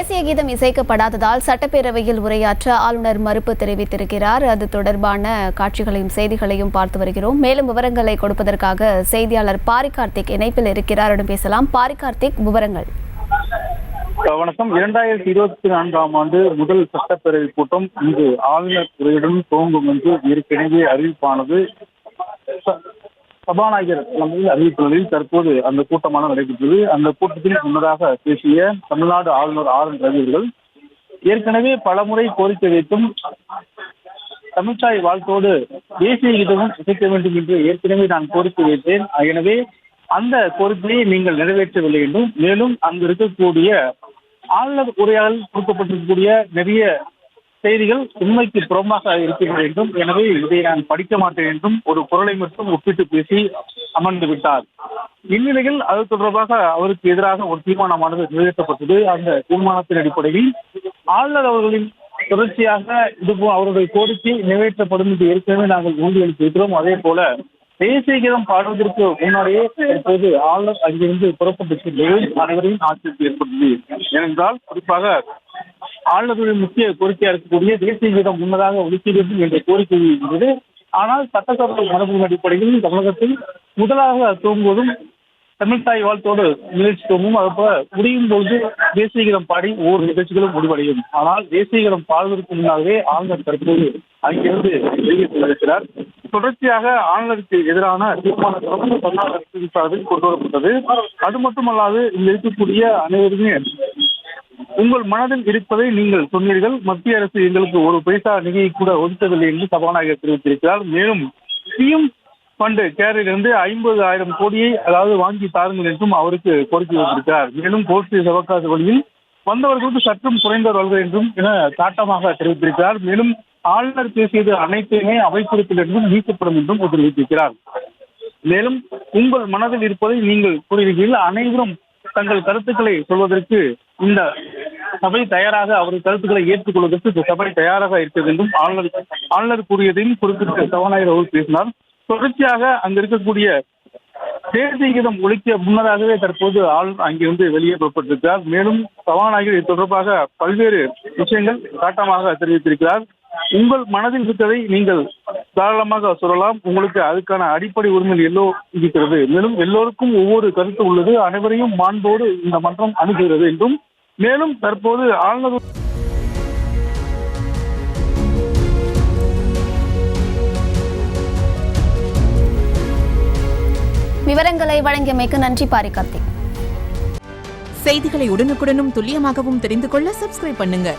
தேசிய கீதம் இசைக்கப்படாததால் சட்டப்பேரவையில் உரையாற்ற ஆளுநர் மறுப்பு தெரிவித்திருக்கிறார். அது தொடர்பான காட்சிகளையும் செய்திகளையும் பார்த்து வருகிறோம். மேலும் விவரங்களை கொடுப்பதற்காக செய்தியாளர் பாரி கார்த்திக் இணைப்பில் இருக்கிறார். பேசலாம். பாரி கார்த்திக், விவரங்கள். வணக்கம். 2024ஆம் ஆண்டு முதல் சட்டப்பேரவை கூட்டம் இன்று ஆளுநர் உரையுடன் துவங்கும் என்று ஏற்கனவே அறிவிப்பானது சபாநாயகர் தலைமையில் அறிவிப்புகளில் தற்போது அந்த கூட்டமாக நடைபெற்றது. அந்த கூட்டத்தில் முன்னதாக பேசிய தமிழ்நாடு ஆளுநர் RN ரவி அவர்கள் ஏற்கனவே பலமுறை கோரிக்கை வைத்தும் தமிழ்த்தாய் வாழ்த்தோடு தேசிய கீதமும் இசைக்க வேண்டும் என்று ஏற்கனவே நான் கோரிக்கை வைத்தேன். எனவே அந்த கோரிக்கையை நீங்கள் நிறைவேற்றவில்லை என்றும், மேலும் அங்கு இருக்கக்கூடிய ஆளுநர் உரையால் கொடுக்கப்பட்டிருக்கக்கூடிய நிறைய செய்திகள் உண்மைக்கு புறம்பாக இருக்கின்றன என்றும், எனவே இதை நான் படிக்க மாட்டேன் என்றும் ஒரு குரலை மட்டும் ஒப்பிட்டு பேசி அமர்ந்து விட்டார். இந்நிலையில் அது தொடர்பாக அவருக்கு எதிராக ஒரு தீர்மானமானது நிறைவேற்றப்பட்டது. அந்த தீர்மானத்தின் அடிப்படையில் ஆளுநர் அவர்களின் தொடர்ச்சியாக அவருடைய கோரிக்கை நிறைவேற்றப்படும் என்று ஏற்கனவே நாங்கள் உறுதியளித்திருக்கிறோம். அதே போல தேசிய கீதம் பாடுவதற்கு முன்னாடியே இப்போது ஆளுநர் அங்கிருந்து புறப்பட்டு அனைவரையும் ஆட்சிக்கு ஏற்பட்டது. ஏனென்றால் குறிப்பாக ஆளுநர்களின் முக்கிய கோரிக்கையா இருக்கக்கூடிய தேசிய கீதம் முன்னதாக ஒழிக்க வேண்டும் என்ற கோரிக்கை இருந்தது. ஆனால் சட்டசபை மரபின் அடிப்படையில் தமிழகத்தில் முதலாக துவங்குவதும் தமிழ்த்தாய் வாழ்த்தோடு நிகழ்ச்சி துவங்கும். அதுபோல முடியும் பொழுது தேசிய கீதம் பாடி ஒவ்வொரு நிகழ்ச்சிகளும் முடிவடையும். ஆனால் தேசிய கீதம் பாடுவதற்கு முன்னாகவே ஆளுநர் தற்போது அங்கிருந்து வெளியேற்றிருக்கிறார். தொடர்ச்சியாக ஆளுநருக்கு எதிரான தீர்மானம் சார்பில் கொண்டு வரப்பட்டது. அது மட்டுமல்லாது இங்கு இருக்கக்கூடிய அனைவருமே உங்கள் மனதில் இருப்பதை நீங்கள் சொன்னீர்கள், மத்திய அரசு எங்களுக்கு ஒரு பைசா நிதியை கூட ஒதுக்கவில்லை என்று சபாநாயகர் தெரிவித்திருக்கிறார். மேலும் பிஎம் ஃபண்டு கேரிலிருந்து 50,000 கோடியை வாங்கி தாருங்கள் என்றும் அவருக்கு கோரிக்கை வைத்திருக்கிறார். மேலும் கோர்ட்டு சவகாச வழியில் வந்தவர்களுக்கு சற்றும் குறைந்தவர்கள் என்றும் என காட்டமாக தெரிவித்திருக்கிறார். மேலும் ஆளுநர் பேசியது அனைத்துமே அவைக்குறிப்பில் என்றும் நீக்கப்படும் என்றும் தெரிவித்திருக்கிறார். மேலும் உங்கள் மனதில் இருப்பதை நீங்கள் கூறுகிறீர்கள், அனைவரும் தங்கள் கருத்துக்களை சொல்வதற்கு இந்த சபை தயாராக, அவரது கருத்துக்களை ஏற்றுக்கொள்வதற்கு இந்த சபை தயாராக இருக்கிறது என்றும் ஆளுநர் கூறியதையும் குறிப்பிட்ட சபாநாயகர் அவர்கள் பேசினார். தொடர்ச்சியாக அங்கு இருக்கக்கூடிய தேசிய கீதம் ஒழிக்க முன்னதாகவே தற்போது ஆளுநர் அங்கிருந்து வெளியே புறப்பட்டிருக்கிறார். மேலும் சபாநாயகர் இது தொடர்பாக பல்வேறு விஷயங்கள் காட்டமாக தெரிவித்திருக்கிறார். உங்கள் மனதில் இருக்கிறதை நீங்கள் தாராளமாக சொல்லலாம், உங்களுக்கு அதுக்கான அடிப்படை உரிமை இருக்கிறது. மேலும் எல்லோருக்கும் ஒவ்வொரு கருத்து உள்ளது, அனைவரையும் மாண்போடு இந்த மன்றம் அணுகுகிறது என்றும், மேலும் தற்போது ஆளுநர் விவரங்களை வழங்கியமைக்கு நன்றி பாரி கார்த்திக். செய்திகளை உடனுக்குடனும் துல்லியமாகவும் தெரிந்து கொள்ள சப்ஸ்கிரைப் பண்ணுங்க.